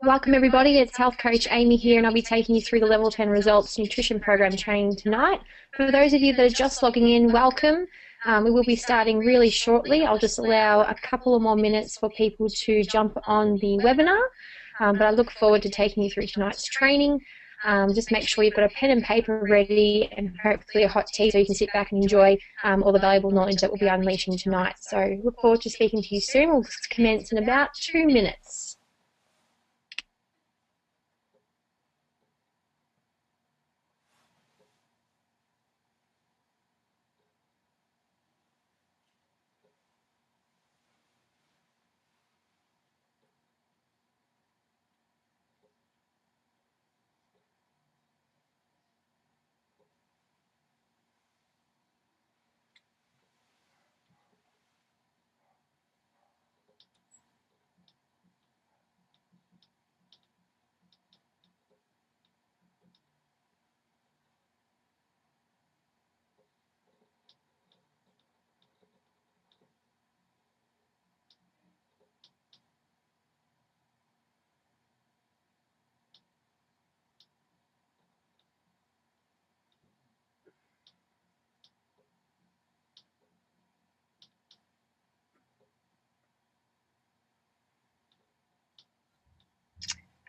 Welcome everybody, it's Health Coach Amy here and I'll be taking you through the Level 10 Results Nutrition Program training tonight. For those of you that are just logging in, welcome. We will be starting really shortly. I'll just allow a couple of more minutes for people to jump on the webinar, but I look forward to taking you through tonight's training. Just make sure you've got a pen and paper ready and hopefully a hot tea so you can sit back and enjoy all the valuable knowledge that we'll be unleashing tonight. So look forward to speaking to you soon. We'll commence in about 2 minutes.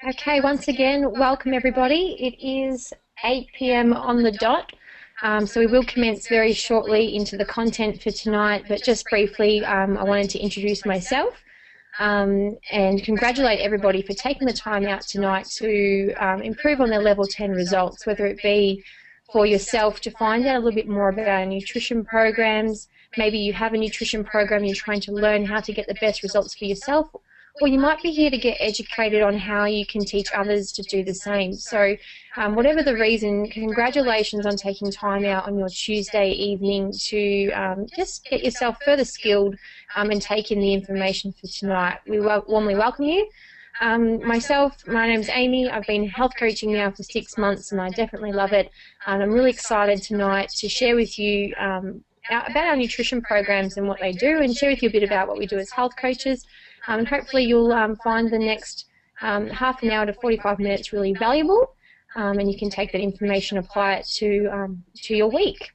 Okay, once again, welcome everybody. It is 8 p.m. on the dot, so we will commence very shortly into the content for tonight, but just briefly, I wanted to introduce myself and congratulate everybody for taking the time out tonight to improve on their Level 10 results, whether it be for yourself to find out a little bit more about our nutrition programs. Maybe you have a nutrition program, you're trying to learn how to get the best results for yourself, or you might be here to get educated on how you can teach others to do the same. So whatever the reason, congratulations on taking time out on your Tuesday evening to just get yourself further skilled and take in the information for tonight. We warmly welcome you. Myself, my name's Amy. I've been health coaching now for 6 months and I definitely love it. And I'm really excited tonight to share with you about our nutrition programs and what they do, and share with you a bit about what we do as health coaches. And hopefully you'll find the next half an hour to 45 minutes really valuable, and you can take that information and apply it to your week.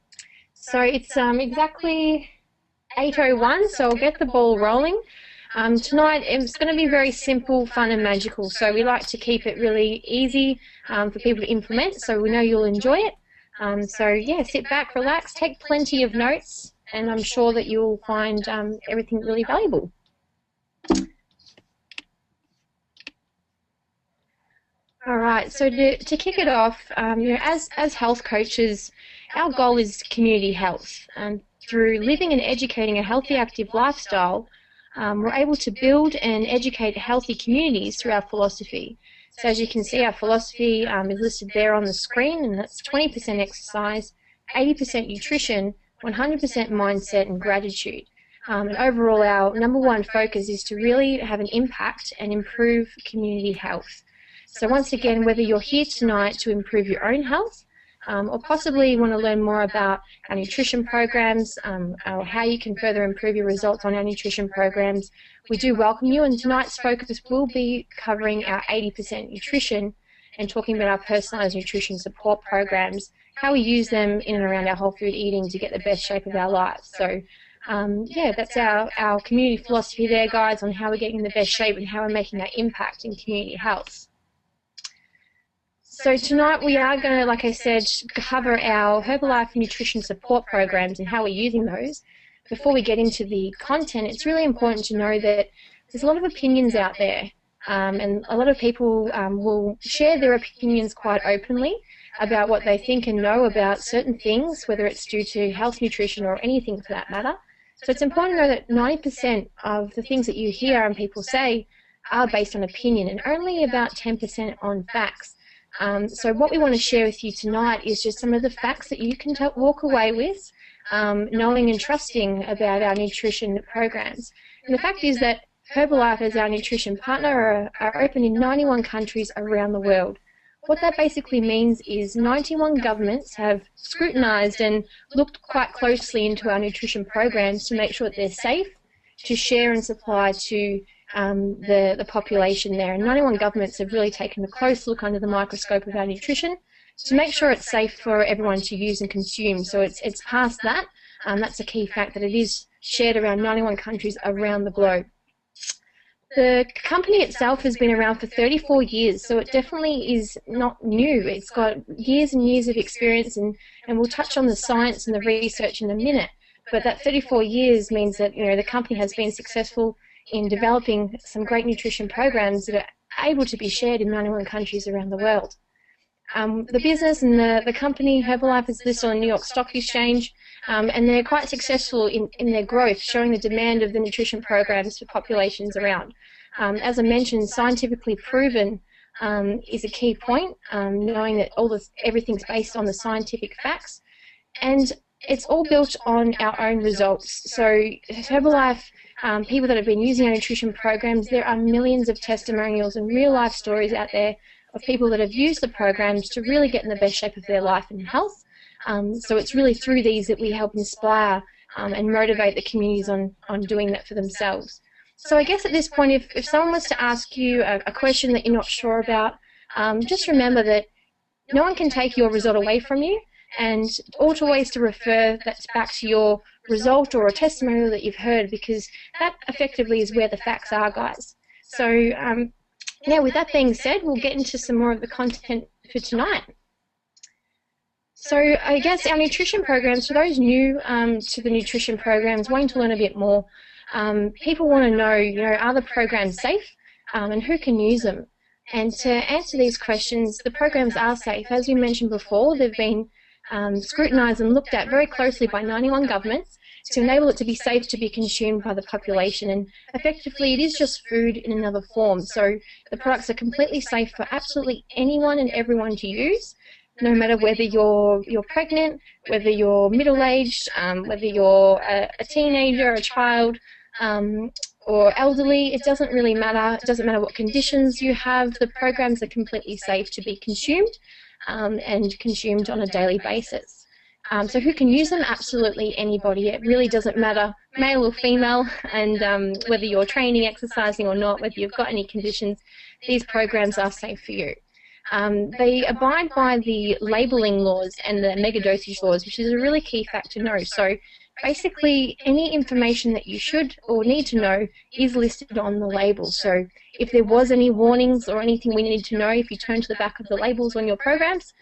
So it's exactly 8:01, so I'll get the ball rolling. Tonight it's going to be very simple, fun and magical, so we like to keep it really easy for people to implement, so we know you'll enjoy it. So yeah, sit back, relax, take plenty of notes, and I'm sure that you'll find everything really valuable. All right, so to kick it off, as health coaches, our goal is community health. Through living and educating a healthy, active lifestyle, we're able to build and educate healthy communities through our philosophy. So as you can see, our philosophy is listed there on the screen, and that's 20% exercise, 80% nutrition, 100% mindset and gratitude. And overall, our number one focus is to really have an impact and improve community health. So once again, whether you're here tonight to improve your own health, or possibly want to learn more about our nutrition programs, or how you can further improve your results on our nutrition programs, we do welcome you. And tonight's focus will be covering our 80% nutrition and talking about our personalised nutrition support programs, how we use them in and around our whole food eating to get the best shape of our lives. So yeah, that's our community philosophy there, guys, on how we're getting the best shape and how we're making that impact in community health. So tonight we are going to, like I said, cover our Herbalife nutrition support programs and how we're using those. Before we get into the content, it's really important to know that there's a lot of opinions out there, and a lot of people will share their opinions quite openly about what they think and know about certain things, whether it's due to health, nutrition, or anything for that matter. So it's important to know that 90% of the things that you hear and people say are based on opinion, and only about 10% on facts. So what we want to share with you tonight is just some of the facts that you can walk away with, knowing and trusting about our nutrition programs. And the fact is that Herbalife, as our nutrition partner, are open in 91 countries around the world. What that basically means is 91 governments have scrutinised and looked quite closely into our nutrition programs to make sure that they're safe to share and supply to the population there. And 91 governments have really taken a close look under the microscope of our nutrition to make sure it's safe for everyone to use and consume. So it's past that. That's a key fact, that it is shared around 91 countries around the globe. The company itself has been around for 34 years, so it definitely is not new. It's got years and years of experience, and we'll touch on the science and the research in a minute. But that 34 years means that, you know, the company has been successful in developing some great nutrition programs that are able to be shared in 91 countries around the world. The business and the company, Herbalife, is listed on the New York Stock Exchange, and they're quite successful in their growth, showing the demand of the nutrition programs for populations around. As I mentioned, scientifically proven is a key point, knowing that everything's based on the scientific facts, and it's all built on our own results. So Herbalife, people that have been using our nutrition programs, there are millions of testimonials and real-life stories out there of people that have used the programs to really get in the best shape of their life and health. So it's really through these that we help inspire and motivate the communities on doing that for themselves. So I guess at this point, if someone was to ask you a question that you're not sure about, just remember that no one can take your result away from you, and always to refer that back to your result or a testimonial that you've heard, because that effectively is where the facts are, guys. So yeah, with that being said, we'll get into some more of the content for tonight. So I guess our nutrition programs, for those new to the nutrition programs, wanting to learn a bit more, people want to know, are the programs safe, and who can use them? And to answer these questions, the programs are safe. As we mentioned before, they've been scrutinised and looked at very closely by 91 governments to enable it to be safe to be consumed by the population. And effectively, it is just food in another form. So the products are completely safe for absolutely anyone and everyone to use, no matter whether you're pregnant, whether you're middle-aged, whether you're a teenager, a child, or elderly. It doesn't really matter. It doesn't matter what conditions you have. The programs are completely safe to be consumed and consumed on a daily basis. So who can use them? Absolutely anybody. It really doesn't matter, male or female, and whether you're training, exercising or not, whether you've got any conditions, these programs are safe for you. They abide by the labelling laws and the mega dosage laws, which is a really key fact to know. So basically, any information that you should or need to know is listed on the label. So if there was any warnings or anything we need to know, if you turn to the back of the labels on your programs,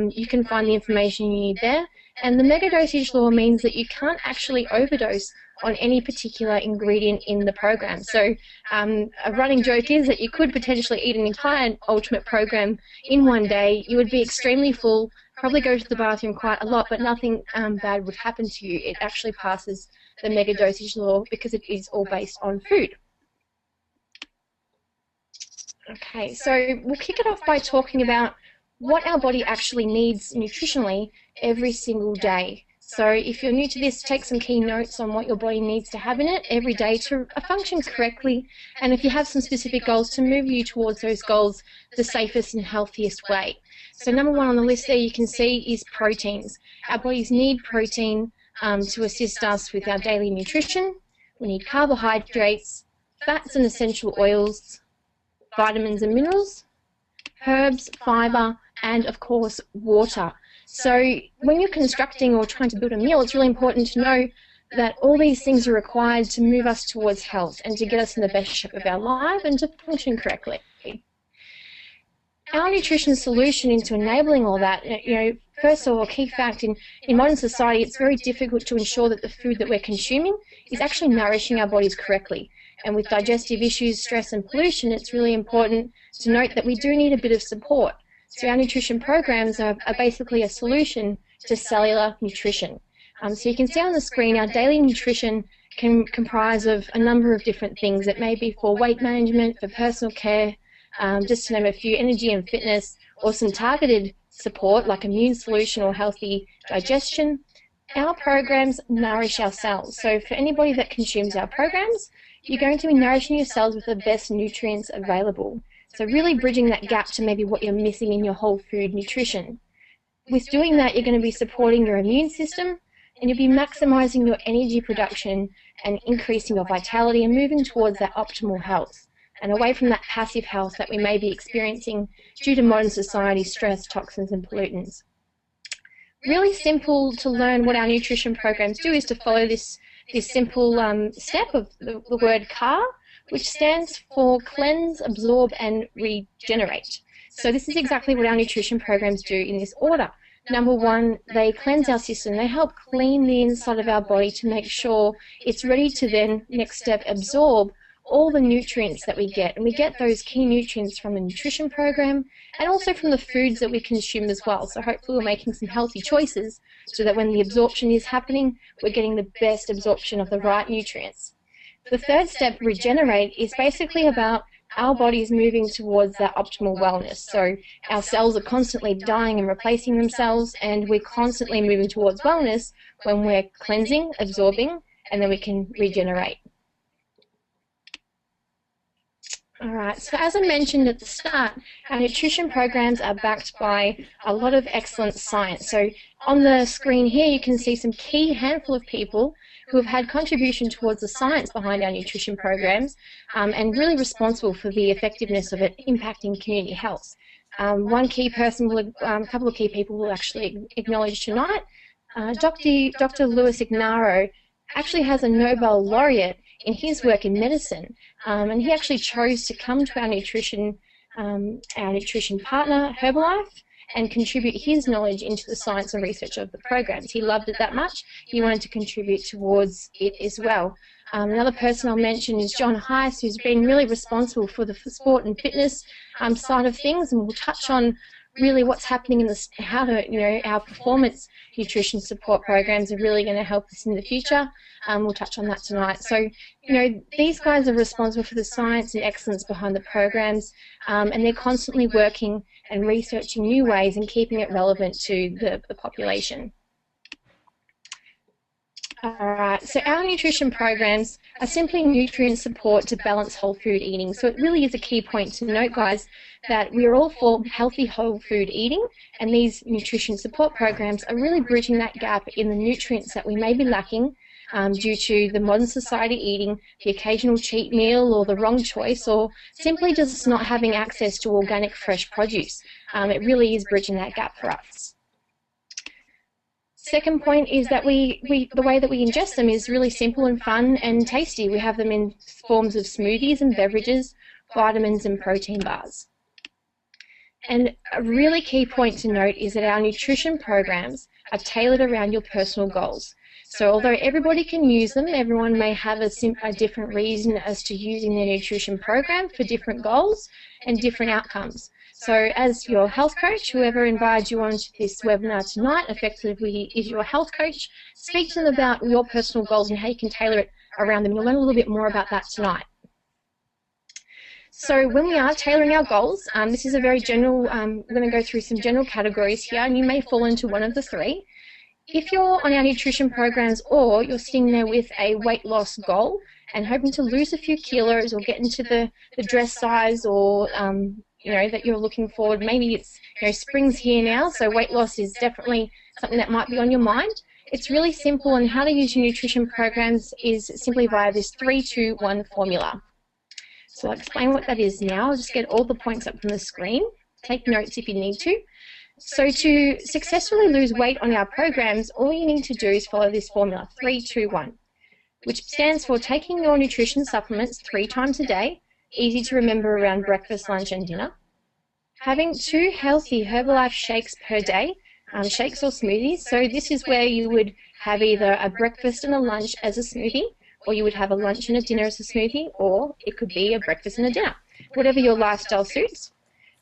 you can find the information you need there. And the mega dosage law means that you can't actually overdose on any particular ingredient in the program. So a running joke is that you could potentially eat an entire Ultimate program in one day. You would be extremely full, probably go to the bathroom quite a lot, but nothing bad would happen to you. It actually passes the mega dosage law because it is all based on food. Okay, so we'll kick it off by talking about what our body actually needs nutritionally every single day. So if you're new to this, take some key notes on what your body needs to have in it every day to function correctly, and if you have some specific goals, to move you towards those goals the safest and healthiest way. So number one on the list there you can see is proteins. Our bodies need protein to assist us with our daily nutrition. We need carbohydrates, fats and essential oils, vitamins and minerals, herbs, fibre, and of course water. So when you're constructing or trying to build a meal, it's really important to know that all these things are required to move us towards health and to get us in the best shape of our life and to function correctly. Our nutrition solution into enabling all that, first of all, a key fact, in modern society, it's very difficult to ensure that the food that we're consuming is actually nourishing our bodies correctly. And with digestive issues, stress and pollution, it's really important to note that we do need a bit of support. So our nutrition programs are basically a solution to cellular nutrition. So you can see on the screen our daily nutrition can comprise of a number of different things. It may be for weight management, for personal care, just to name a few, energy and fitness, or some targeted support like immune solution or healthy digestion. Our programs nourish our cells. So for anybody that consumes our programs, you're going to be nourishing your cells with the best nutrients available. So really bridging that gap to maybe what you're missing in your whole food nutrition. With doing that, you're going to be supporting your immune system, and you'll be maximizing your energy production and increasing your vitality and moving towards that optimal health and away from that passive health that we may be experiencing due to modern society, stress, toxins and pollutants. Really simple to learn what our nutrition programs do is to follow this simple step of the word CAR, which stands for cleanse, absorb and regenerate. So this is exactly what our nutrition programs do in this order. Number one, they cleanse our system. They help clean the inside of our body to make sure it's ready to then, next step, absorb all the nutrients that we get. And we get those key nutrients from the nutrition program and also from the foods that we consume as well. So hopefully we're making some healthy choices so that when the absorption is happening, we're getting the best absorption of the right nutrients. The third step, regenerate, is basically about our bodies moving towards that optimal wellness. So our cells are constantly dying and replacing themselves, and we're constantly moving towards wellness when we're cleansing, absorbing, and then we can regenerate. All right, so as I mentioned at the start, our nutrition programs are backed by a lot of excellent science. So on the screen here, you can see some key handful of people who have had contribution towards the science behind our nutrition programs and really responsible for the effectiveness of it impacting community health. One key person, a couple of key people will actually acknowledge tonight. Dr. Luis Ignarro actually has a Nobel laureate in his work in medicine, and he actually chose to come to our nutrition partner, Herbalife, and contribute his knowledge into the science and research of the programs. He loved it that much, he wanted to contribute towards it as well. Another person I'll mention is John Heiss, who's been really responsible for the sport and fitness side of things, and we'll touch on really what's happening in this, how to, our performance nutrition support programs are really going to help us in the future. We'll touch on that tonight. So, these guys are responsible for the science and excellence behind the programs, and they're constantly working and researching new ways and keeping it relevant to the population. Alright, so our nutrition programs are simply nutrient support to balance whole food eating. So it really is a key point to note, guys, that we're all for healthy whole food eating, and these nutrition support programs are really bridging that gap in the nutrients that we may be lacking due to the modern society eating the occasional cheat meal or the wrong choice, or simply just not having access to organic fresh produce. It really is bridging that gap for us. Second point is that the way that we ingest them is really simple and fun and tasty. We have them in forms of smoothies and beverages, vitamins and protein bars. And a really key point to note is that our nutrition programs are tailored around your personal goals. So although everybody can use them, everyone may have a different reason as to using their nutrition program for different goals and different outcomes. So as your health coach, whoever invited you onto this webinar tonight effectively is your health coach. Speak to them about your personal goals and how you can tailor it around them. You'll learn a little bit more about that tonight. So when we are tailoring our goals, this is a very general, we're going to go through some general categories here, and you may fall into one of the three. If you're on our nutrition programs or you're sitting there with a weight loss goal and hoping to lose a few kilos or get into the dress size or that you're looking forward, maybe it's spring's here now, so weight loss is definitely something that might be on your mind. It's really simple, and how to use your nutrition programs is simply via this 3-2-1 formula. So I'll explain what that is now. I'll just get all the points up from the screen. Take notes if you need to. So to successfully lose weight on our programs, all you need to do is follow this formula, 3-2-1, which stands for taking your nutrition supplements 3 times a day, easy to remember around breakfast, lunch and dinner, having 2 healthy Herbalife shakes per day, shakes or smoothies. So this is where you would have either a breakfast and a lunch as a smoothie, or you would have a lunch and a dinner as a smoothie, or it could be a breakfast and a dinner, whatever your lifestyle suits.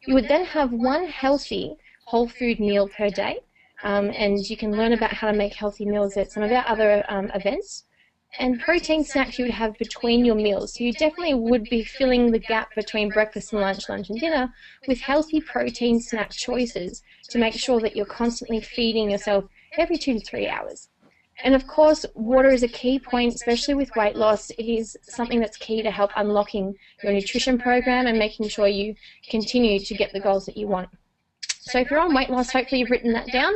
You would then have 1 healthy whole food meal per day, and you can learn about how to make healthy meals at some of our other events. And protein snacks you would have between your meals. So you definitely would be filling the gap between breakfast and lunch and dinner with healthy protein snack choices to make sure that you're constantly feeding yourself every 2 to 3 hours. And of course, water is a key point, especially with weight loss. It is something that's key to help unlocking your nutrition program and making sure you continue to get the goals that you want. So if you're on weight loss, hopefully you've written that down.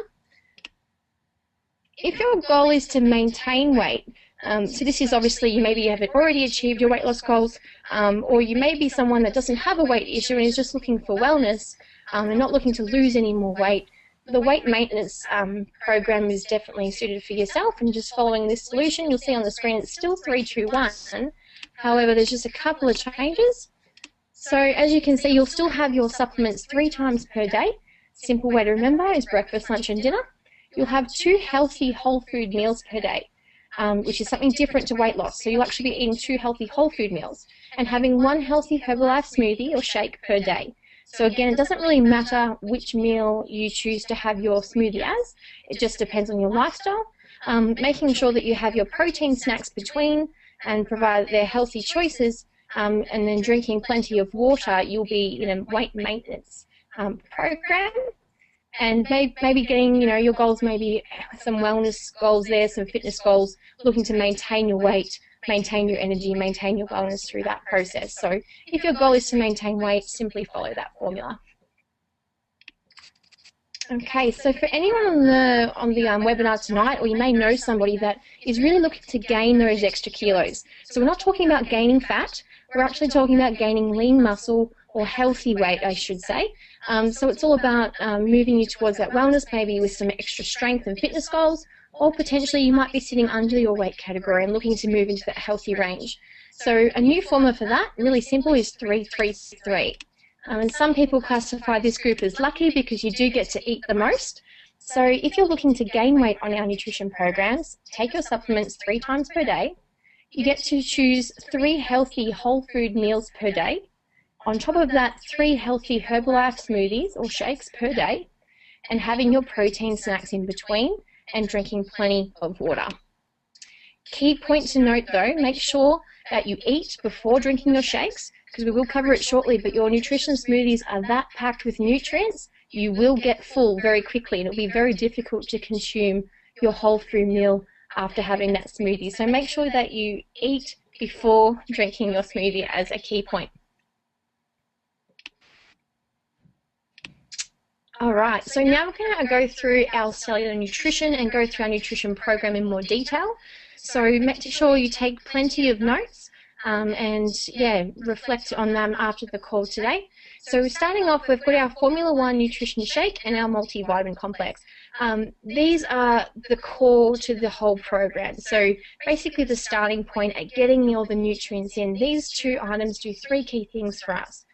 if your goal is to maintain weight, so this is obviously maybe you haven't already achieved your weight loss goals, or you may be someone that doesn't have a weight issue and is just looking for wellness and not looking to lose any more weight. The weight maintenance program is definitely suited for yourself, and just following this solution, you'll see on the screen it's still 3, 2, 1. However, there's just a couple of changes. So as you can see, you'll still have your supplements 3 times per day. Simple way to remember is breakfast, lunch and dinner. You'll have 2 healthy whole food meals per day, which is something different to weight loss. So you'll actually be eating 2 healthy whole food meals and having 1 healthy Herbalife smoothie or shake per day. So again, it doesn't really matter which meal you choose to have your smoothie as. It just depends on your lifestyle. Making sure that you have your protein snacks between and provide their healthy choices, and then drinking plenty of water. You'll be in a weight maintenance program. And maybe getting, your goals, maybe some wellness goals there, some fitness goals, looking to maintain your weight, maintain your energy, maintain your wellness through that process. So if your goal is to maintain weight, simply follow that formula. Okay, so for anyone on the webinar tonight, or you may know somebody that is really looking to gain those extra kilos. So we're not talking about gaining fat, we're actually talking about gaining lean muscle, or healthy weight, I should say. So it's all about moving you towards that wellness, maybe with some extra strength and fitness goals, or potentially you might be sitting under your weight category and looking to move into that healthy range. So a new formula for that, really simple, is 3-3-3. And some people classify this group as lucky because you do get to eat the most. So if you're looking to gain weight on our nutrition programs, take your supplements 3 times per day. You get to choose 3 healthy whole food meals per day. On top of that, 3 healthy Herbalife smoothies or shakes per day, and having your protein snacks in between, and drinking plenty of water. Key point to note though, make sure that you eat before drinking your shakes, because we will cover it shortly, but your nutrition smoothies are that packed with nutrients, you will get full very quickly, and it'll be very difficult to consume your whole food meal after having that smoothie. So make sure that you eat before drinking your smoothie as a key point. All right, so now we're going to go through our cellular nutrition and go through our nutrition program in more detail. So make sure you take plenty of notes and reflect on them after the call today. So starting off, we've got our Formula 1 nutrition shake and our multivitamin complex. These are the core to the whole program. So basically the starting point at getting all the nutrients in. These 2 items do 3 key things for us.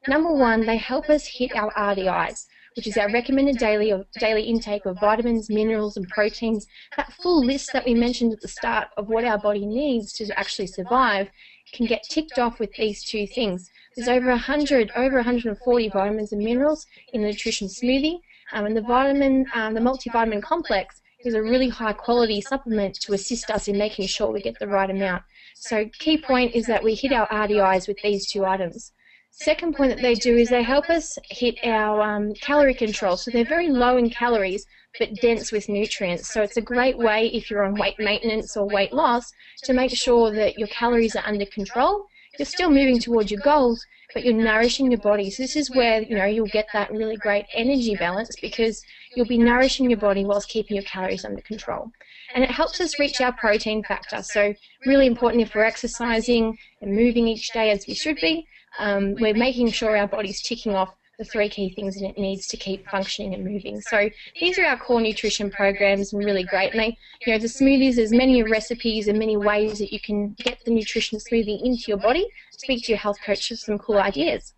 Number 1, they help us hit our RDIs, which is our recommended daily intake of vitamins, minerals and proteins. That full list that we mentioned at the start of what our body needs to actually survive can get ticked off with these 2 things. There's over 140 vitamins and minerals in the nutrition smoothie, and the multivitamin complex is a really high quality supplement to assist us in making sure we get the right amount. So key point is that we hit our RDIs with these 2 items. Second point that they do is they help us hit our calorie control. So they're very low in calories but dense with nutrients. So it's a great way if you're on weight maintenance or weight loss to make sure that your calories are under control. You're still moving towards your goals, but you're nourishing your body. So this is where you'll get that really great energy balance, because you'll be nourishing your body whilst keeping your calories under control. And it helps us reach our protein factor. So really important if we're exercising and moving each day as we should be. We're making sure our body's ticking off the 3 key things that it needs to keep functioning and moving. So these are our core nutrition programs, and really great. And the smoothies, there's many recipes and many ways that you can get the nutrition smoothie into your body. Speak to your health coach for some cool ideas.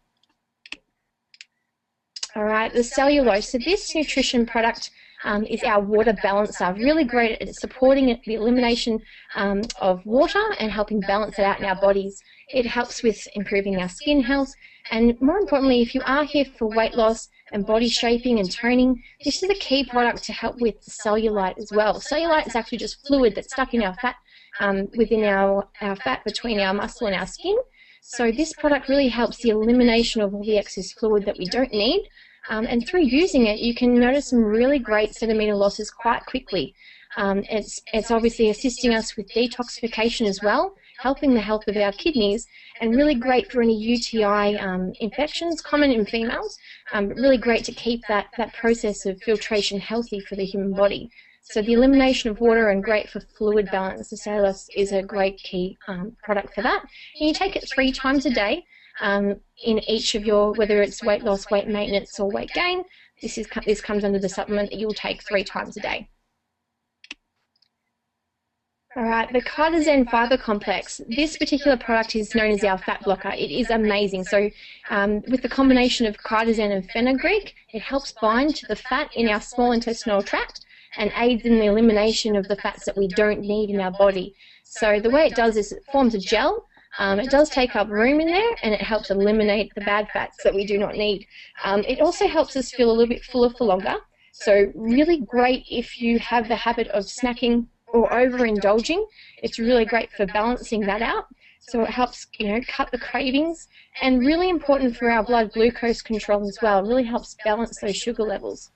All right, the cellulose. So this nutrition product is our water balancer. Really great at supporting the elimination of water and helping balance it out in our bodies. It helps with improving our skin health, and more importantly, if you are here for weight loss and body shaping and toning, this is a key product to help with cellulite as well. Cellulite is actually just fluid that's stuck in our fat, within our fat between our muscle and our skin. So this product really helps the elimination of all the excess fluid that we don't need. And through using it, you can notice some really great centimetre losses quite quickly. It's obviously assisting us with detoxification as well, helping the health of our kidneys, and really great for any UTI infections, common in females, but really great to keep that process of filtration healthy for the human body. So the elimination of water and great for fluid balance. The cellulose is a great key product for that. And you take it 3 times a day in each of your, whether it's weight loss, weight maintenance, or weight gain. This comes under the supplement that you'll take 3 times a day. All right, the Chitosan Fiber Complex. This particular product is known as our fat blocker. It is amazing. So with the combination of chitosan and fenugreek, it helps bind to the fat in our small intestinal tract and aids in the elimination of the fats that we don't need in our body. So the way it does is it forms a gel. It does take up room in there, and it helps eliminate the bad fats that we do not need. It also helps us feel a little bit fuller for longer. So really great if you have the habit of snacking or overindulging. It's really great for balancing that out. So it helps, cut the cravings, and really important for our blood glucose control as well. It really helps balance those sugar levels.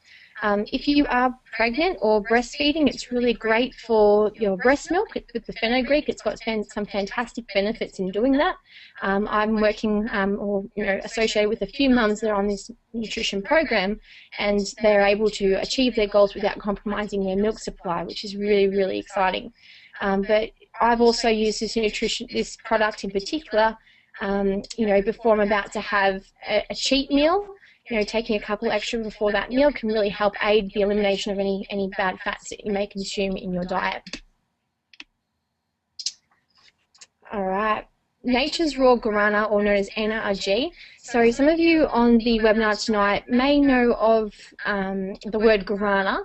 If you are pregnant or breastfeeding, it's really great for your breast milk with the fenugreek. It's got some fantastic benefits in doing that. I'm working associated with a few mums that are on this nutrition program, and they're able to achieve their goals without compromising their milk supply, which is really, really exciting. But I've also used this product in particular, before I'm about to have a cheat meal. Taking a couple extra before that meal can really help aid the elimination of any bad fats that you may consume in your diet. All right, Nature's Raw Guarana, or known as NRG. So some of you on the webinar tonight may know of the word guarana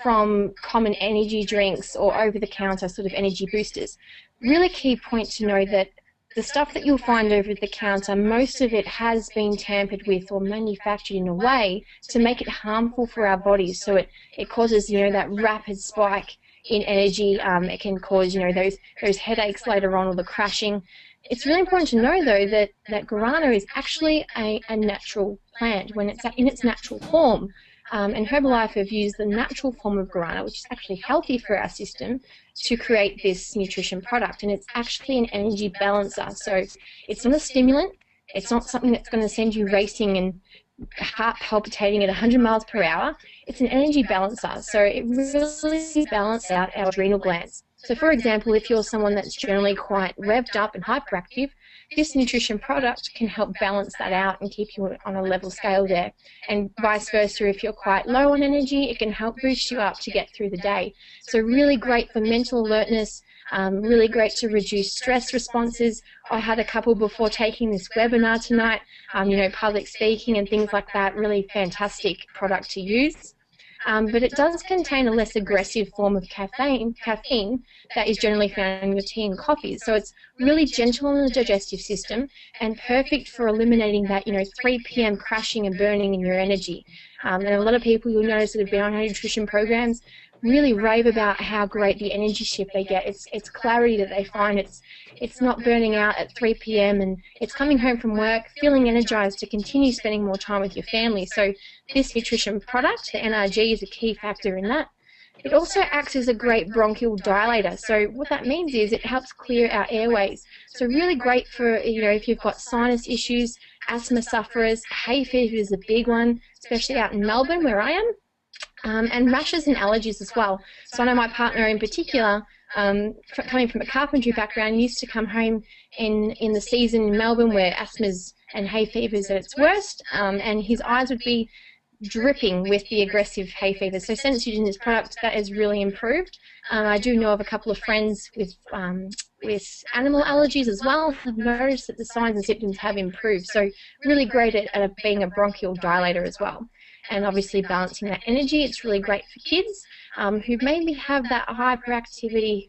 from common energy drinks or over-the-counter sort of energy boosters. Really key point to know that the stuff that you'll find over the counter, most of it has been tampered with or manufactured in a way to make it harmful for our bodies. So it causes, that rapid spike in energy. It can cause, those headaches later on, or the crashing. It's really important to know, though, that guarana is actually a natural plant when it's in its natural form. And Herbalife have used the natural form of guarana, which is actually healthy for our system, to create this nutrition product. And it's actually an energy balancer. So it's not a stimulant. It's not something that's going to send you racing and heart palpitating at 100 miles per hour. It's an energy balancer. So it really balances out our adrenal glands. So for example, if you're someone that's generally quite revved up and hyperactive, this nutrition product can help balance that out and keep you on a level scale there. And vice versa, if you're quite low on energy, it can help boost you up to get through the day. So really great for mental alertness, really great to reduce stress responses. I had a couple before taking this webinar tonight, public speaking and things like that, really fantastic product to use. But it does contain a less aggressive form of caffeine that is generally found in your tea and coffee. So it's really gentle on the digestive system and perfect for eliminating that, 3 p.m. crashing and burning in your energy. And a lot of people you'll notice that have been on our nutrition programs really rave about how great the energy shift they get. It's clarity that they find. It's not burning out at 3 p.m. and it's coming home from work feeling energized to continue spending more time with your family. So this nutrition product, the NRG, is a key factor in that. It also acts as a great bronchial dilator. So what that means is it helps clear our airways. So really great for, if you've got sinus issues, asthma sufferers, hay fever is a big one, especially out in Melbourne where I am. And rashes and allergies as well. So I know my partner in particular, coming from a carpentry background, used to come home in the season in Melbourne where asthma's and hay fever is at its worst, and his eyes would be dripping with the aggressive hay fever. So since using this product, that has really improved. I do know of a couple of friends with animal allergies as well. I've noticed that the signs and symptoms have improved. So really great at being a bronchial dilator as well. And obviously balancing that energy. It's really great for kids who maybe have that hyperactivity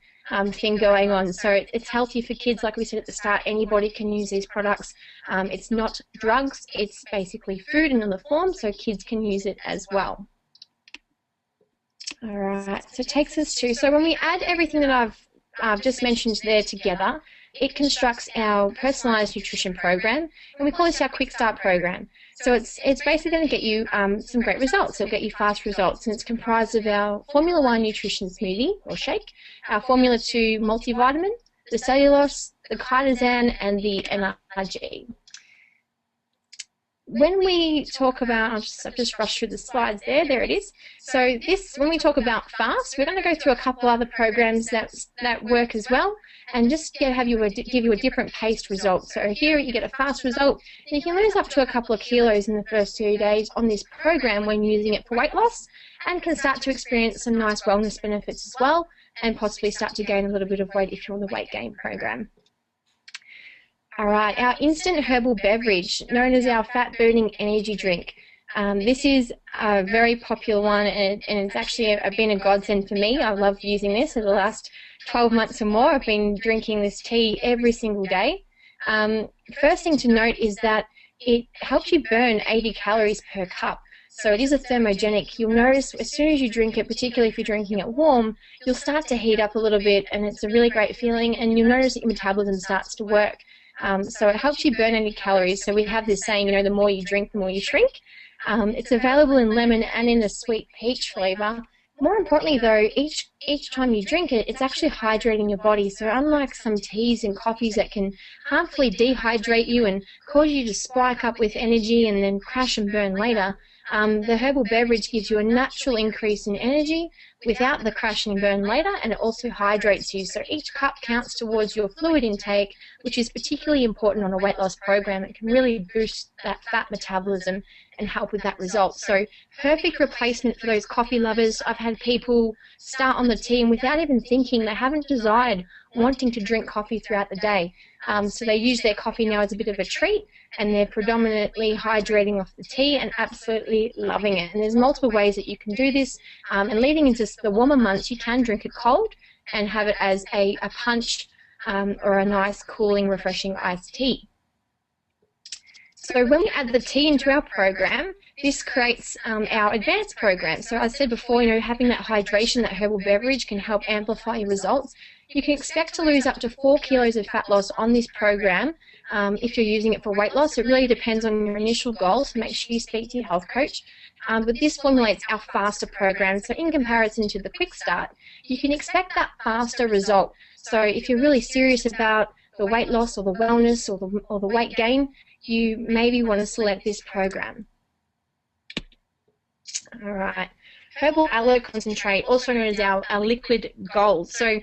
thing going on. So it's healthy for kids. Like we said at the start, anybody can use these products. It's not drugs. It's basically food in another form, so kids can use it as well. All right, so it takes us to, so when we add everything that I've just mentioned there together, it constructs our personalised nutrition program, and we call this our Quick Start program. So it's basically going to get you some great results. It'll get you fast results, and it's comprised of our Formula 1 nutrition smoothie or shake, our Formula 2 multivitamin, the cellulose, the chitosan, and the NRG. when we talk about, I've just rushed through the slides there it is. So when we talk about FAST, we're going to go through a couple other programs that work as well, and just give you a different paced result. So here you get a FAST result, and you can lose up to a couple of kilos in the first 30 days on this program when using it for weight loss, and can start to experience some nice wellness benefits as well, and possibly start to gain a little bit of weight if you're on the weight gain program. All right, our instant herbal beverage, known as our fat-burning energy drink. This is a very popular one, and it's actually been a godsend for me. I love using this for the last 12 months or more. I've been drinking this tea every single day. First thing to note is that it helps you burn 80 calories per cup. So it is a thermogenic. You'll notice as soon as you drink it, particularly if you're drinking it warm, you'll start to heat up a little bit, and it's a really great feeling, and you'll notice that your metabolism starts to work. So it helps you burn any calories. So we have this saying, you know, the more you drink, the more you shrink. It's available in lemon and in a sweet peach flavour. More importantly, though, each time you drink it, it's actually hydrating your body. So unlike some teas and coffees that can harmfully dehydrate you and cause you to spike up with energy and then crash and burn later, the herbal beverage gives you a natural increase in energy without the crash and burn later, and it also hydrates you. So each cup counts towards your fluid intake, which is particularly important on a weight loss program. It can really boost that fat metabolism and help with that result. So perfect replacement for those coffee lovers. I've had people start on the tea and without even thinking, they haven't desired wanting to drink coffee throughout the day. So they use their coffee now as a bit of a treat, and they're predominantly hydrating off the tea and absolutely loving it. And there's multiple ways that you can do this. And leading into the warmer months, you can drink it cold and have it as a punch or a nice cooling, refreshing iced tea. So when we add the tea into our program, this creates our advanced program. So as I said before, you know, having that hydration, that herbal beverage can help amplify your results. You can expect to lose up to 4 kilos of fat loss on this program if you're using it for weight loss. It really depends on your initial goal, so make sure you speak to your health coach. But this formulates our faster program. So in comparison to the quick start, you can expect that faster result. So if you're really serious about the weight loss or the wellness or the weight gain, you maybe want to select this program. All right. Herbal aloe concentrate, also known as our liquid gold. So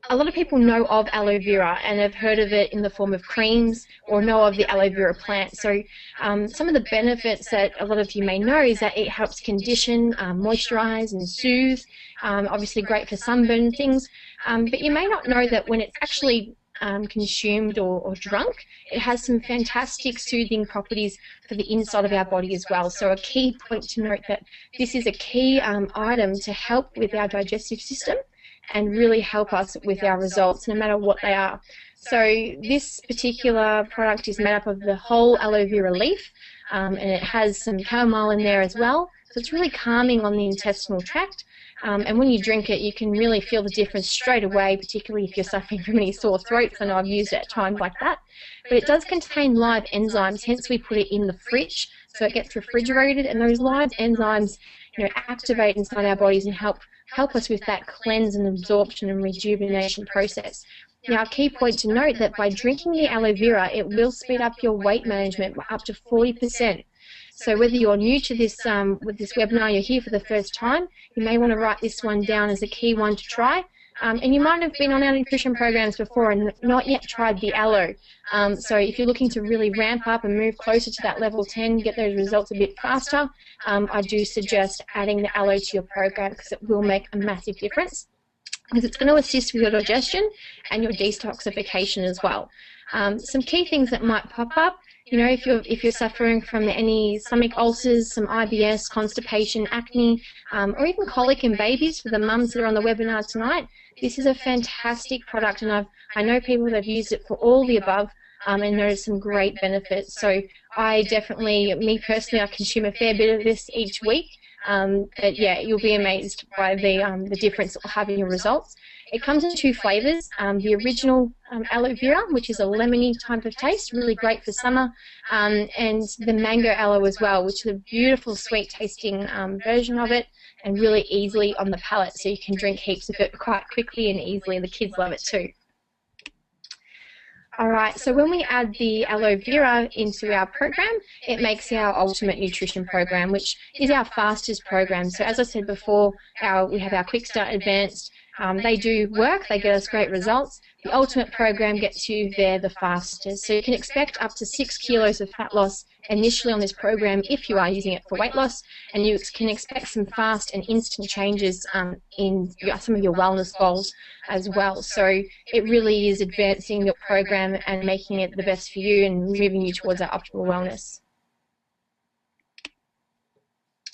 a lot of people know of aloe vera and have heard of it in the form of creams or know of the aloe vera plant. So some of the benefits that a lot of you may know is that it helps condition, moisturize and soothe, obviously great for sunburn things, but you may not know that when it's actually consumed or drunk, it has some fantastic soothing properties for the inside of our body as well. So a key point to note that this is a key item to help with our digestive system and really help us with our results, no matter what they are. So this particular product is made up of the whole aloe vera leaf, and it has some chamomile in there as well. So it's really calming on the intestinal tract. And when you drink it, you can really feel the difference straight away, particularly if you're suffering from any sore throats. I know I've used it at times like that. But it does contain live enzymes, hence we put it in the fridge, so it gets refrigerated, and those live enzymes, you know, activate inside our bodies and help us with that cleanse and absorption and rejuvenation process. Now, a key point to note that by drinking the aloe vera, it will speed up your weight management by up to 40%. So whether you're new to this with this webinar, you're here for the first time, you may want to write this one down as a key one to try. And you might have been on our nutrition programs before and not yet tried the aloe. So if you're looking to really ramp up and move closer to that level 10, get those results a bit faster, I do suggest adding the aloe to your program because it will make a massive difference, because it's going to assist with your digestion and your detoxification as well. Some key things that might pop up, you know, if you're suffering from any stomach ulcers, some IBS, constipation, acne, or even colic in babies, for the mums that are on the webinar tonight, this is a fantastic product, and I know people that have used it for all the above and noticed some great benefits. So I definitely, me personally, I consume a fair bit of this each week. But yeah, you'll be amazed by the difference it will have in your results. It comes in 2 flavors, the original aloe vera, which is a lemony type of taste, really great for summer, and the mango aloe as well, which is a beautiful sweet tasting version of it and really easily on the palate, so you can drink heaps of it quite quickly and easily, and the kids love it too. All right, so when we add the aloe vera into our program, it makes our ultimate nutrition program, which is our fastest program. So as I said before, we have our Quick Start Advanced. They do work, they get us great results. The ultimate program gets you there the fastest. So you can expect up to 6 kilos of fat loss initially on this program if you are using it for weight loss, and you can expect some fast and instant changes in some of your wellness goals as well. So it really is advancing your program and making it the best for you and moving you towards that optimal wellness.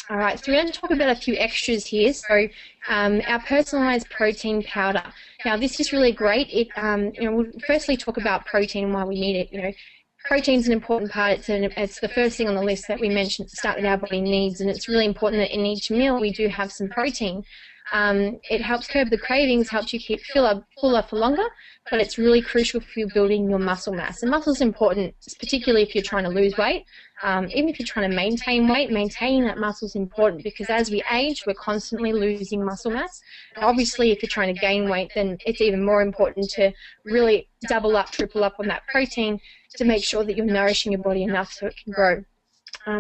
All right, so we're going to talk about a few extras here. So our personalized protein powder. Now this is really great. We'll firstly talk about protein and why we need it. Protein's an important part. It's the first thing on the list that we mentioned at the start that our body needs, and it's really important that in each meal we do have some protein. It helps curb the cravings, helps you keep fuller for longer, but it's really crucial for you building your muscle mass. And muscle is important, particularly if you're trying to lose weight. Even if you're trying to maintain weight, maintaining that muscle is important because as we age, we're constantly losing muscle mass. And obviously, if you're trying to gain weight, then it's even more important to really double up, triple up on that protein to make sure that you're nourishing your body enough so it can grow.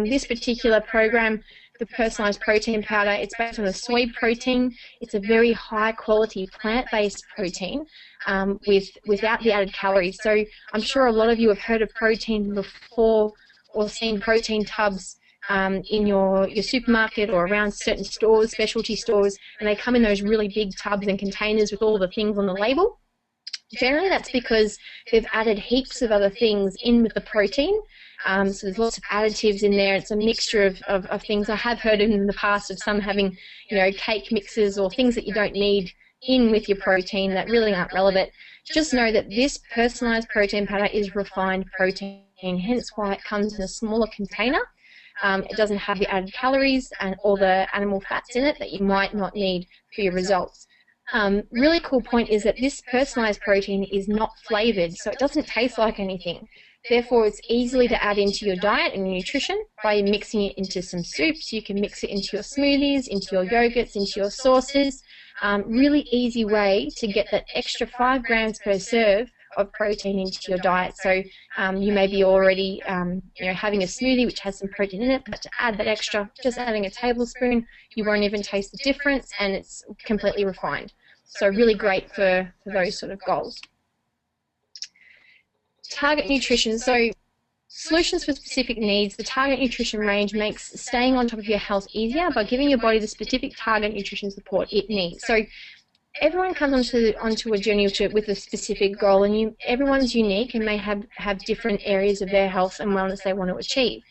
This particular program, the personalized protein powder, it's based on a soy protein. It's a very high quality plant-based protein without the added calories. So I'm sure a lot of you have heard of protein before or seen protein tubs in your supermarket or around certain stores, specialty stores, and they come in those really big tubs and containers with all the things on the label. Generally that's because they've added heaps of other things in with the protein. So there's lots of additives in there. It's a mixture of things. I have heard in the past of some having, cake mixes or things that you don't need in with your protein that really aren't relevant. Just know that this personalized protein powder is refined protein, hence why it comes in a smaller container. It doesn't have the added calories and all the animal fats in it that you might not need for your results. Really cool point is that this personalized protein is not flavored, so it doesn't taste like anything. Therefore, it's easily to add into your diet and your nutrition by mixing it into some soups. You can mix it into your smoothies, into your yogurts, into your sauces. Really easy way to get that extra 5 grams per serve of protein into your diet. So you may be already having a smoothie which has some protein in it, but to add that extra, just adding a tablespoon, you won't even taste the difference, and it's completely refined. So really great for those sort of goals. Target nutrition. So solutions for specific needs. The target nutrition range makes staying on top of your health easier by giving your body the specific target nutrition support it needs. So everyone comes onto a journey with a specific goal, and everyone's unique and may have different areas of their health and wellness they want to achieve.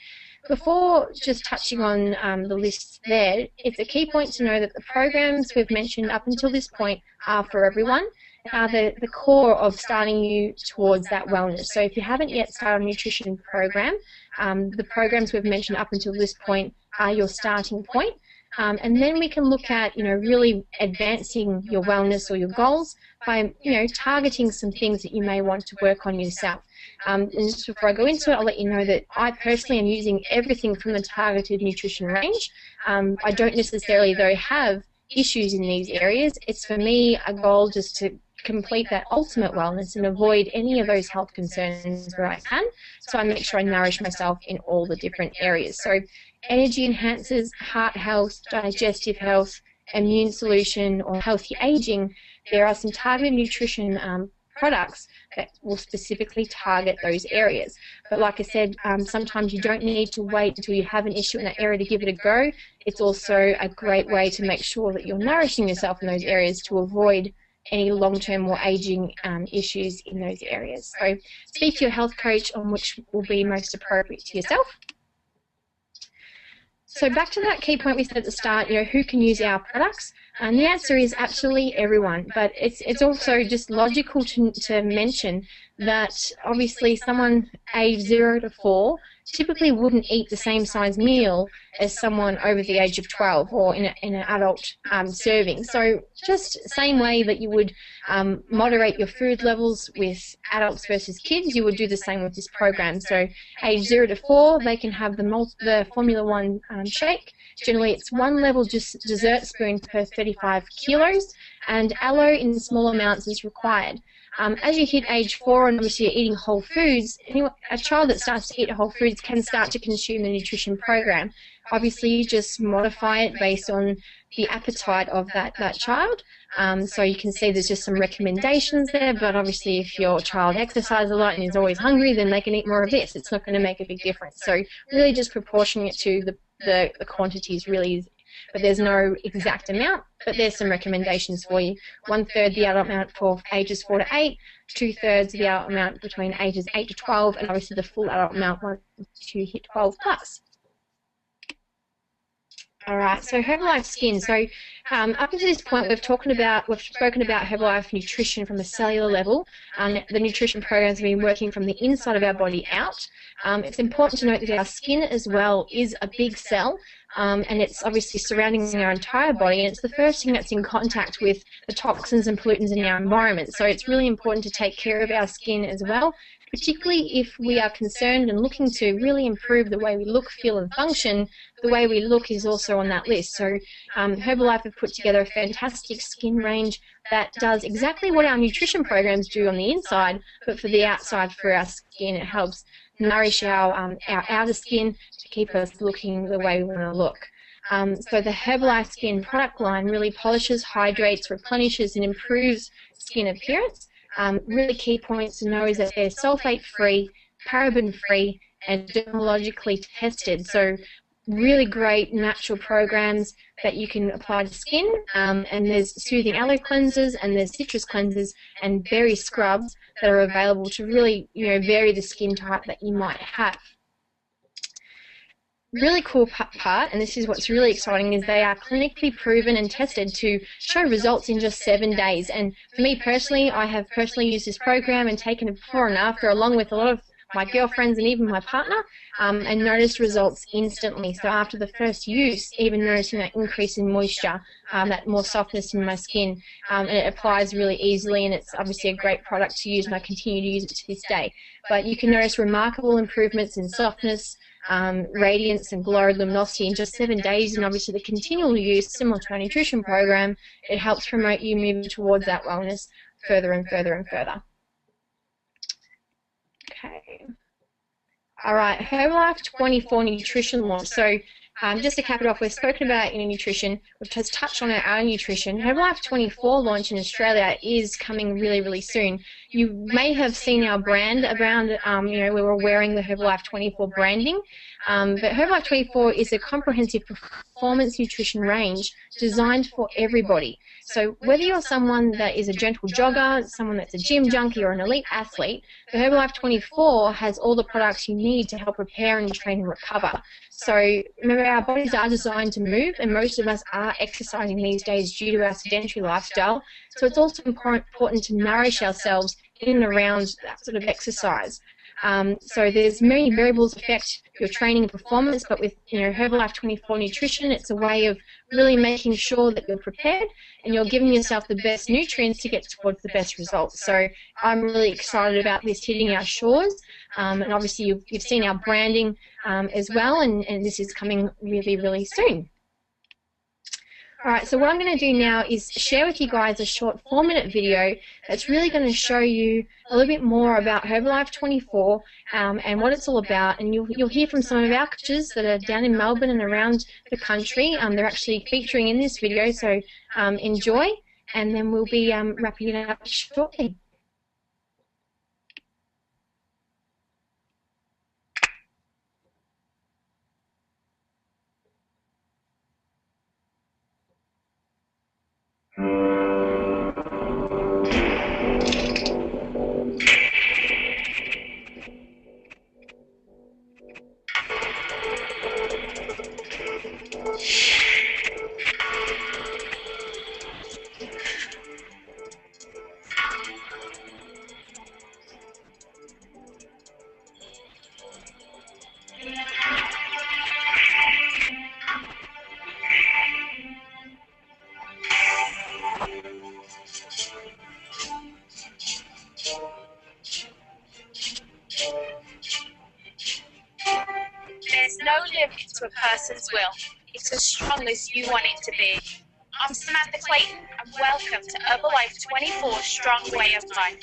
Before just touching on the lists there, it's a key point to know that the programs we've mentioned up until this point are for everyone, are the core of starting you towards that wellness. So if you haven't yet started a nutrition program, the programs we've mentioned up until this point are your starting point. And then we can look at, really advancing your wellness or your goals by, targeting some things that you may want to work on yourself. And just before I go into it, I'll let you know that I personally am using everything from the targeted nutrition range. I don't necessarily, though, have issues in these areas. It's for me a goal just to complete that ultimate wellness and avoid any of those health concerns where I can. So I make sure I nourish myself in all the different areas. So energy enhancers, heart health, digestive health, immune solution, or healthy aging, there are some targeted nutrition products that will specifically target those areas. But like I said, sometimes you don't need to wait until you have an issue in that area to give it a go. It's also a great way to make sure that you're nourishing yourself in those areas to avoid any long-term or aging issues in those areas. So speak to your health coach on which will be most appropriate to yourself. So back to that key point we said at the start, who can use our products? And the answer is absolutely everyone, but it's also just logical to mention that obviously someone aged 0 to 4 typically wouldn't eat the same size meal as someone over the age of 12 or in an adult serving. So just same way that you would moderate your food levels with adults versus kids, you would do the same with this program. So age 0 to 4, they can have the Formula 1 shake. Generally it's 1 level just dessert spoon per 35 kilos, and aloe in small amounts is required. As you hit age 4 and obviously you're eating whole foods, a child that starts to eat whole foods can start to consume the nutrition program. Obviously, you just modify it based on the appetite of that child. So you can see there's just some recommendations there, but obviously if your child exercises a lot and is always hungry, then they can eat more of this. It's not going to make a big difference. So really just proportioning it to the quantities really is, but there's no exact amount, but there's some recommendations for you. 1/3 the adult amount for ages 4 to 8, 2/3 the adult amount between ages 8 to 12, and obviously the full adult amount once you hit 12 plus. All right, so Herbalife Skin. So up until this point, we've spoken about Herbalife nutrition from a cellular level. The nutrition programs have been working from the inside of our body out. It's important to note that our skin as well is a big cell, and it's obviously surrounding our entire body, and it's the first thing that's in contact with the toxins and pollutants in our environment. So it's really important to take care of our skin as well, particularly if we are concerned and looking to really improve the way we look, feel and function. The way we look is also on that list. So Herbalife have put together a fantastic skin range that does exactly what our nutrition programs do on the inside, but for the outside for our skin. It helps nourish our outer skin to keep us looking the way we want to look. So the Herbalife Skin product line really polishes, hydrates, replenishes and improves skin appearance. Really key points to know is that they're sulfate-free, paraben-free, and dermatologically tested. So really great natural programs that you can apply to skin. And there's soothing aloe cleansers, and there's citrus cleansers and berry scrubs that are available to really, vary the skin type that you might have. Really cool part, and this is what's really exciting, is they are clinically proven and tested to show results in just 7 days. And for me personally, I have personally used this program and taken it before and after, along with a lot of my girlfriends and even my partner, and noticed results instantly. So after the first use, even noticing that increase in moisture, that more softness in my skin, and it applies really easily, and it's obviously a great product to use, and I continue to use it to this day. But you can notice remarkable improvements in softness, radiance and glow, luminosity in just 7 days, and obviously the continual use, similar to our nutrition program, it helps promote you moving towards that wellness further and further and further. Okay. All right, Herbalife 24 nutrition launch. So just to cap it off, we've spoken about nutrition, which has touched on our nutrition. Herbalife 24 launch in Australia is coming really, really soon. You may have seen our brand around, we were wearing the Herbalife 24 branding, but Herbalife 24 is a comprehensive performance nutrition range designed for everybody. So whether you're someone that is a gentle jogger, someone that's a gym junkie, or an elite athlete, the Herbalife 24 has all the products you need to help repair and train and recover. So remember, our bodies are designed to move, and most of us are exercising these days due to our sedentary lifestyle. So it's also important to nourish ourselves in and around that sort of exercise. So there's many variables affect your training and performance, but with Herbalife 24 nutrition, it's a way of really making sure that you're prepared and you're giving yourself the best nutrients to get towards the best results. So I'm really excited about this hitting our shores, and obviously you've seen our branding as well, and this is coming really, really soon. All right, so what I'm going to do now is share with you guys a short 4-minute video that's really going to show you a little bit more about Herbalife 24 and what it's all about. And you'll hear from some of our coaches that are down in Melbourne and around the country. They're actually featuring in this video, so enjoy, and then we'll be wrapping it up shortly. There's no limit to a person's will. It's as strong as you want it to be. I'm Samantha Clayton, and welcome to Herbalife 24 Strong Way of Life.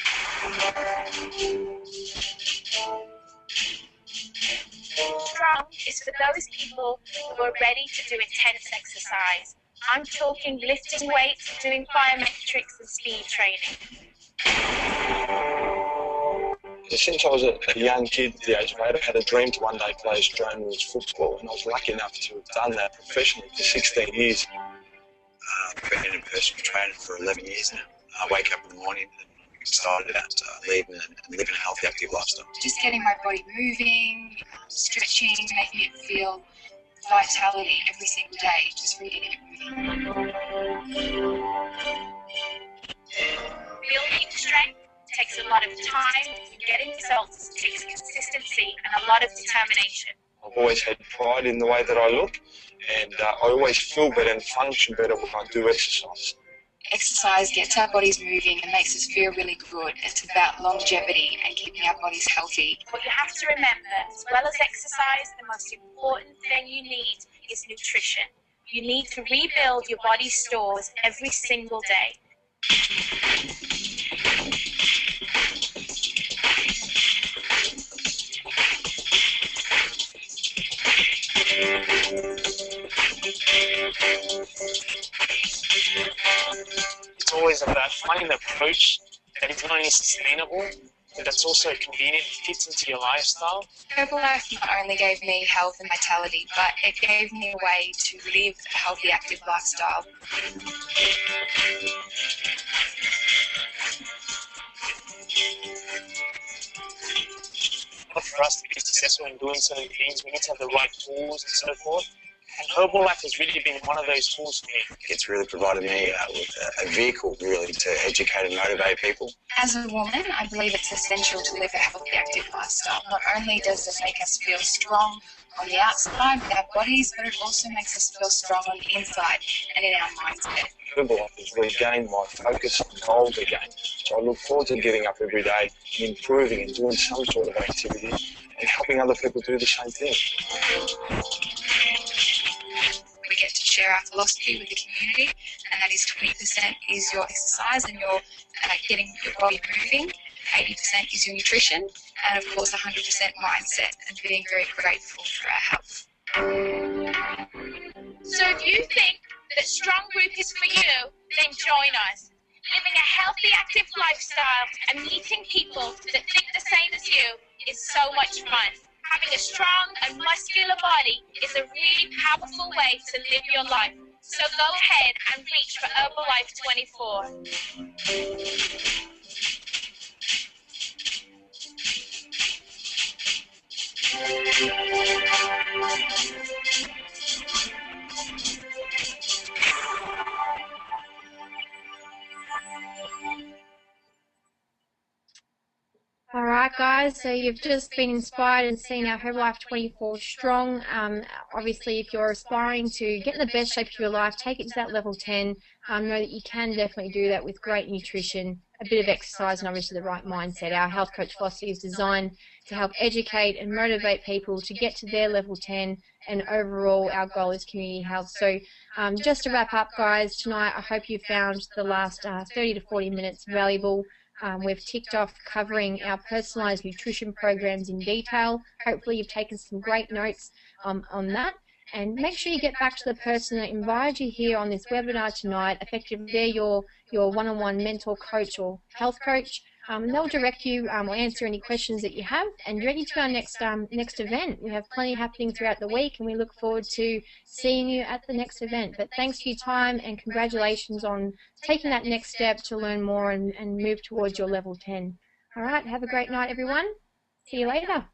Strong is for those people who are ready to do intense exercise. I'm talking lifting weights, doing biometrics and speed training. Since I was a young kid, at the age of 8, I had a dream to one day play Australian rules football, and I was lucky enough to have done that professionally for 16 years. I've been in a personal trainer for 11 years now. I wake up in the morning and I'm excited about leading and living a healthy, active lifestyle. Just getting my body moving, stretching, making it feel vitality every single day, just really getting it moving. Building strength takes a lot of time, getting results takes consistency and a lot of determination. I've always had pride in the way that I look, and I always feel better and function better when I do exercise. Exercise gets our bodies moving and makes us feel really good. It's about longevity and keeping our bodies healthy. But you have to remember, as well as exercise, the most important thing you need is nutrition. You need to rebuild your body's stores every single day. It's always about finding the approach that is not only sustainable, but that's also convenient, fits into your lifestyle. Herbalife not only gave me health and vitality, but it gave me a way to live a healthy, active lifestyle. For us to be successful in doing certain things, we need to have the right tools and so forth. And Herbalife has really been one of those tools for me. It's really provided me with a vehicle, really, to educate and motivate people. As a woman, I believe it's essential to live a healthy, active lifestyle. Not only does it make us feel strong on the outside with our bodies, but it also makes us feel strong on the inside and in our mindset. Herbalife has regained my focus and goals again. So I look forward to getting up every day and improving and doing some sort of activity and helping other people do the same thing. We get to share our philosophy with the community, and that is 20% is your exercise and your getting your body moving, 80% is your nutrition, and of course 100% mindset and being very grateful for our health. So if you think that Strong Group is for you, then join us. Living a healthy, active lifestyle and meeting people that think the same as you is so much fun. Having a strong and muscular body is a really powerful way to live your life. So go ahead and reach for Herbalife 24. All right, guys, so you've just been inspired and seen our Herbalife 24 Strong. Obviously, if you're aspiring to get in the best shape of your life, take it to that level 10. Know that you can definitely do that with great nutrition, a bit of exercise, and obviously the right mindset. Our health coach philosophy is designed to help educate and motivate people to get to their level 10, and overall our goal is community health. So just to wrap up, guys, tonight I hope you found the last 30 to 40 minutes valuable. We've ticked off covering our personalised nutrition programs in detail. Hopefully you've taken some great notes on that. And make sure you get back to the person that invited you here on this webinar tonight. Effectively, they're your one-on-one mentor coach or health coach. And they'll direct you or answer any questions that you have. And you're ready to our next event. We have plenty happening throughout the week, and we look forward to seeing you at the next event. But thanks for your time, and congratulations on taking that next step to learn more and move towards your level 10. All right, have a great night, everyone. See you later.